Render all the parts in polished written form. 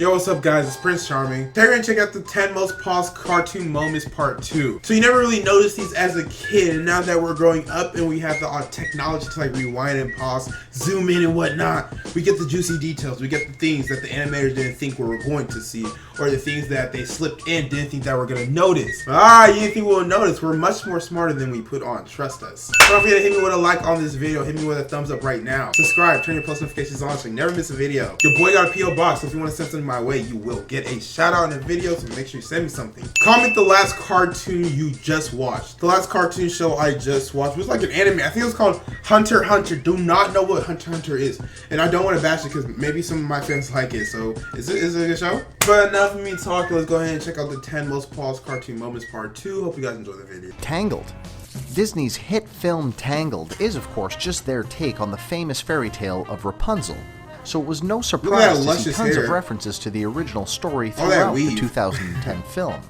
Yo, what's up guys, it's Prince Charming. Today we're gonna check out the 10 most paused cartoon moments part 2. So you never really noticed these as a kid, and now that we're growing up and we have the technology to like rewind and pause, zoom in and whatnot, we get the juicy details, we get the things that the animators didn't think we were going to see, or the things that they slipped in didn't think that we're gonna notice. You didn't think we'll notice, we're much more smarter than we put on, trust us. Don't forget to hit me with a like on this video, hit me with a thumbs up right now. Subscribe, turn your post notifications on so you never miss a video. Your boy got a P.O Box, so if you want to send something my way, you will get a shout out in the video, so make sure you send me something. Comment the last cartoon you just watched. The last cartoon show I just watched was like an anime. I think it was called Hunter x Hunter. Do not know what Hunter x Hunter is, and I don't want to bash it because maybe some of my fans like it. So is it a good show? But enough of me talking. Let's go ahead and check out the 10 most paused cartoon moments part 2. Hope you guys enjoy the video. Tangled. Disney's hit film Tangled is, of course, just their take on the famous fairy tale of Rapunzel. So it was no surprise to see tons of references to the original story throughout the 2010 film.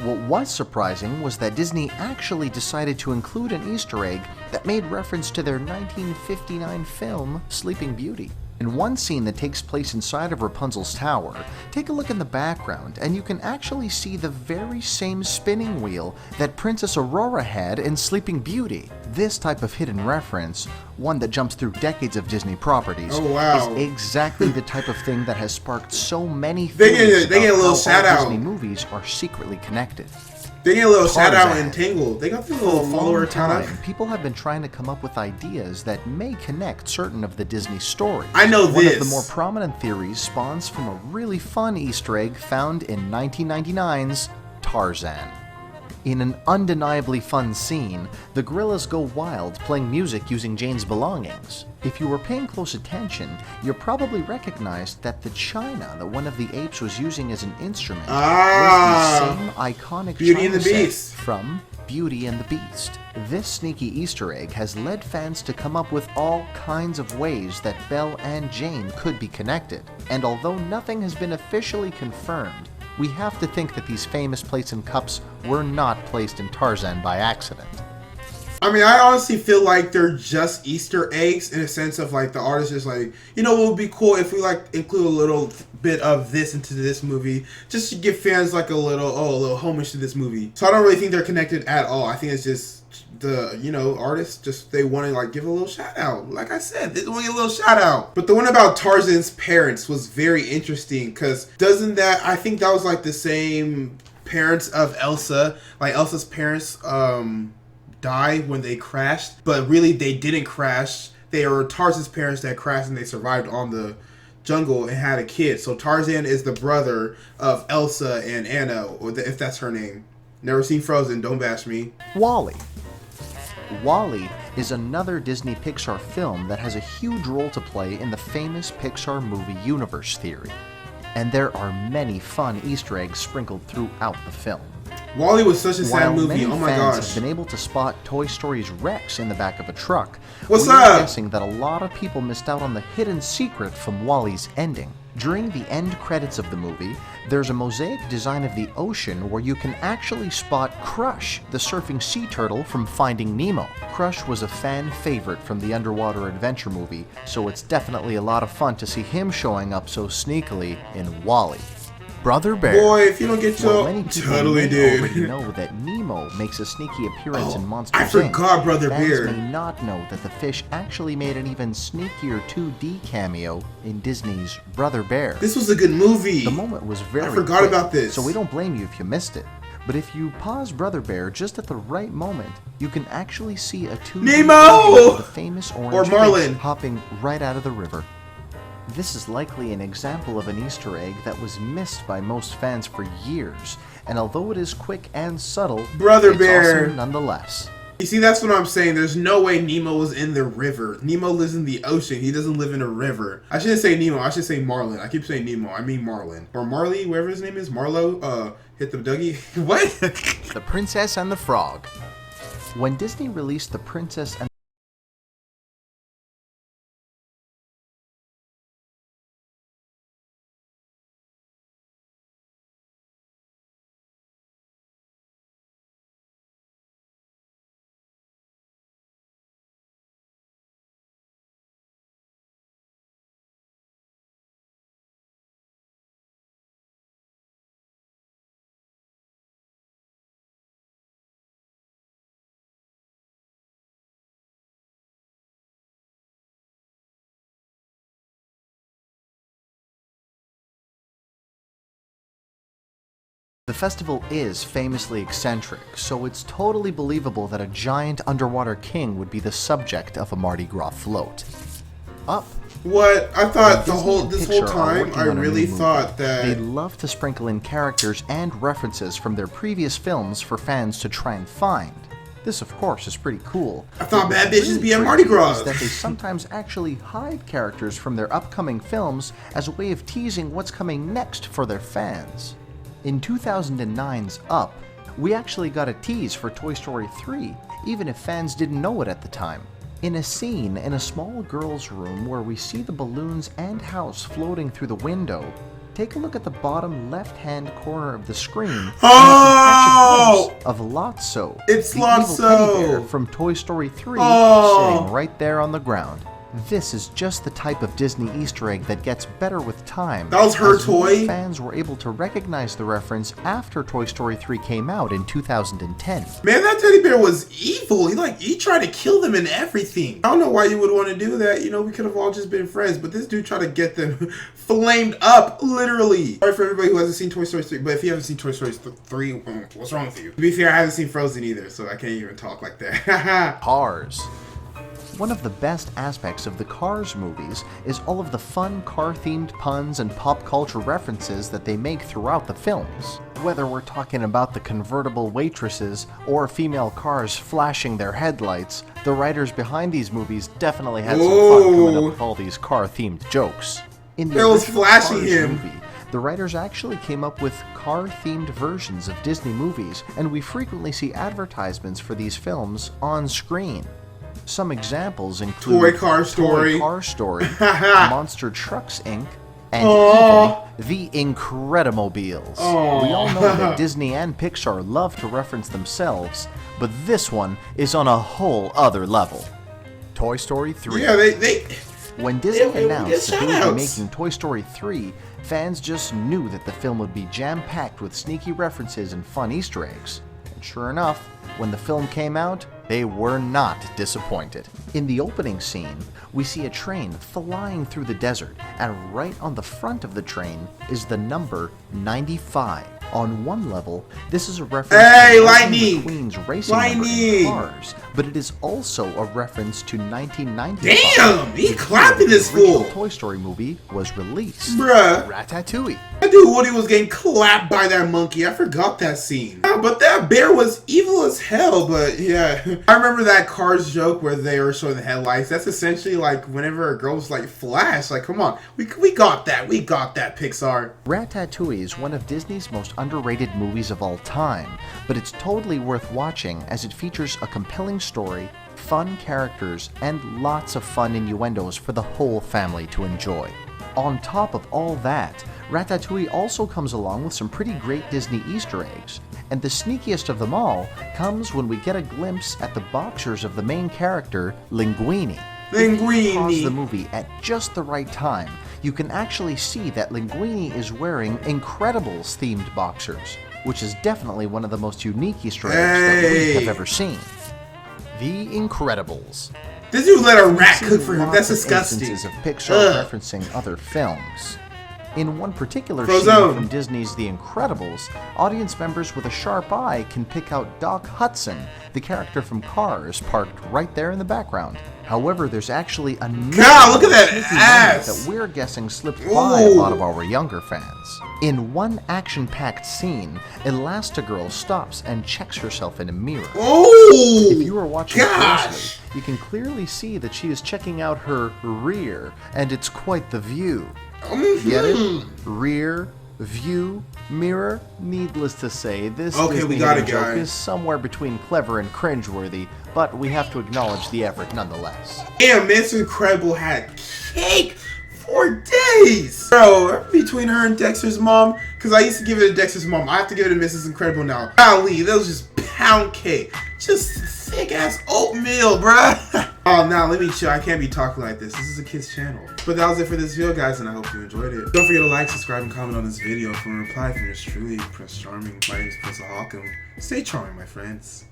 What was surprising was that Disney actually decided to include an Easter egg that made reference to their 1959 film Sleeping Beauty. In one scene that takes place inside of Rapunzel's tower, take a look in the background and you can actually see the very same spinning wheel that Princess Aurora had in Sleeping Beauty. This type of hidden reference, one that jumps through decades of Disney properties, is exactly the type of thing that has sparked so many theories about how all Disney movies are secretly connected. They get a little shout out in Tangled. They got the little follower count. People have been trying to come up with ideas that may connect certain of the Disney stories. I know this. One of the more prominent theories spawns from a really fun Easter egg found in 1999's Tarzan. In an undeniably fun scene, the gorillas go wild playing music using Jane's belongings. If you were paying close attention, you probably recognized that the china that one of the apes was using as an instrument was the same iconic china set from Beauty and the Beast. This sneaky Easter egg has led fans to come up with all kinds of ways that Belle and Jane could be connected. And although nothing has been officially confirmed, we have to think that these famous plates and cups were not placed in Tarzan by accident. I mean, I honestly feel like they're just Easter eggs in a sense of like the artist is like, you know, what would be cool if we like include a little bit of this into this movie just to give fans like a little homage to this movie. So I don't really think they're connected at all. I think it's just the, you know, artists just, they want to like give a little shout out. Like I said, they want to get a little shout out. But the one about Tarzan's parents was very interesting because doesn't that, I think that was like the same parents of Elsa. Like Elsa's parents died when they crashed, but really they didn't crash. They were Tarzan's parents that crashed and they survived on the jungle and had a kid. So Tarzan is the brother of Elsa and Anna, or if that's her name. Never seen Frozen, don't bash me. WALL-E. WALL-E is another Disney Pixar film that has a huge role to play in the famous Pixar movie universe theory. And there are many fun Easter eggs sprinkled throughout the film. WALL-E was such a sad movie, oh my gosh. While many fans have been able to spot Toy Story's Rex in the back of a truck, we're guessing that a lot of people missed out on the hidden secret from WALL-E's ending. During the end credits of the movie, there's a mosaic design of the ocean where you can actually spot Crush, the surfing sea turtle from Finding Nemo. Crush was a fan favorite from the underwater adventure movie, so it's definitely a lot of fun to see him showing up so sneakily in WALL-E. Brother Bear. Boy, if you don't get your... Many people already know that Nemo makes a sneaky appearance in Monsters, I forgot Brother Bear. Fans may not know that the fish actually made an even sneakier 2D cameo in Disney's Brother Bear. This was a good movie. The moment was very I forgot quick, about this. So we don't blame you if you missed it. But if you pause Brother Bear just at the right moment, you can actually see a 2D Nemo! of the famous orange fish hopping right out of the river. This is likely an example of an Easter egg that was missed by most fans for years, and although it is quick and subtle, Brother Bear awesome nonetheless. You see, that's what I'm saying. There's no way Nemo was in the river. Nemo lives in the ocean. He doesn't live in a river. I shouldn't say Nemo. I should say Marlin. I keep saying Nemo. I mean Marlin. Or Marley, whatever his name is. Marlo. Hit the Dougie. What? The Princess and the Frog. When Disney released The Princess and The festival is famously eccentric, so it's totally believable that a giant underwater king would be the subject of a Mardi Gras float. Up. What? I thought this whole time, I really thought that they love to sprinkle in characters and references from their previous films for fans to try and find. This, of course, is pretty cool. I thought bad bitches be at Mardi Gras. Is that they sometimes actually hide characters from their upcoming films as a way of teasing what's coming next for their fans. In 2009's Up, we actually got a tease for Toy Story 3, even if fans didn't know it at the time. In a scene in a small girl's room where we see the balloons and house floating through the window, take a look at the bottom left-hand corner of the screen. Oh! Of Lotso. It's the Lotso! Evil teddy bear from Toy Story 3, sitting right there on the ground. This is just the type of Disney Easter egg that gets better with time. That was her toy? Fans were able to recognize the reference after Toy Story 3 came out in 2010. Man, that teddy bear was evil. He tried to kill them and everything. I don't know why you would want to do that. You know, we could have all just been friends, but this dude tried to get them flamed up, literally. Sorry for everybody who hasn't seen Toy Story 3, but if you haven't seen Toy Story 3, what's wrong with you? To be fair, I haven't seen Frozen either, so I can't even talk like that. Cars. One of the best aspects of the Cars movies is all of the fun car-themed puns and pop culture references that they make throughout the films. Whether we're talking about the convertible waitresses or female cars flashing their headlights, the writers behind these movies definitely had some fun coming up with all these car-themed jokes. In the original Cars movie, the writers actually came up with car-themed versions of Disney movies, and we frequently see advertisements for these films on screen. Some examples include Toy Car Story, Monster Trucks Inc., and even The Incredimobiles. We all know that Disney and Pixar love to reference themselves, but this one is on a whole other level. Toy Story 3. Yeah, they When Disney announced that they would be making Toy Story 3, fans just knew that the film would be jam-packed with sneaky references and fun Easter eggs. And sure enough, when the film came out, they were not disappointed. In the opening scene, we see a train flying through the desert, and right on the front of the train is the number 95. On one level, this is a reference to Lightning McQueen's racing number in Cars, but it is also a reference to 1995. Damn, he clapping this fool. The Toy Story movie was released. Bruh. Ratatouille. That dude Woody was getting clapped by that monkey. I forgot that scene. But that bear was evil as hell. But yeah, I remember that Cars joke where they were showing the headlights. That's essentially like whenever a girl's like flash. Like, come on, we got that. We got that, Pixar. Ratatouille is one of Disney's most underrated movies of all time, but it's totally worth watching as it features a compelling story, fun characters, and lots of fun innuendos for the whole family to enjoy. On top of all that, Ratatouille also comes along with some pretty great Disney Easter eggs, and the sneakiest of them all comes when we get a glimpse at the boxers of the main character, Linguini. If you pause the movie at just the right time, you can actually see that Linguini is wearing Incredibles-themed boxers, which is definitely one of the most unique Easter eggs that we have ever seen. The Incredibles. This dude let a rat cook for him. That's disgusting. Instances of Pixar referencing other films. In one particular scene from Disney's The Incredibles, audience members with a sharp eye can pick out Doc Hudson, the character from Cars, parked right there in the background. However, there's actually another look at that ass that we're guessing slipped by a lot of our younger fans. In one action-packed scene, Elastigirl stops and checks herself in a mirror. If you are watching closely, you can clearly see that she is checking out her rear, and it's quite the view. Get it? Rear, view, mirror. Needless to say, this Disney joke is somewhere between clever and cringeworthy, but we have to acknowledge the effort nonetheless. Damn, Miss Incredible had cake for days! Bro, between her and Dexter's mom, because I used to give it to Dexter's mom, I have to give it to Mrs. Incredible now. Golly, that was just pound cake. Just thick-ass oatmeal, bruh. Oh, now let me chill. I can't be talking like this. This is a kid's channel. But that was it for this video, guys, and I hope you enjoyed it. Don't forget to like, subscribe, and comment on this video for a reply from yours truly, Prince Charming. My name is Prince Ohakam. Stay charming, my friends.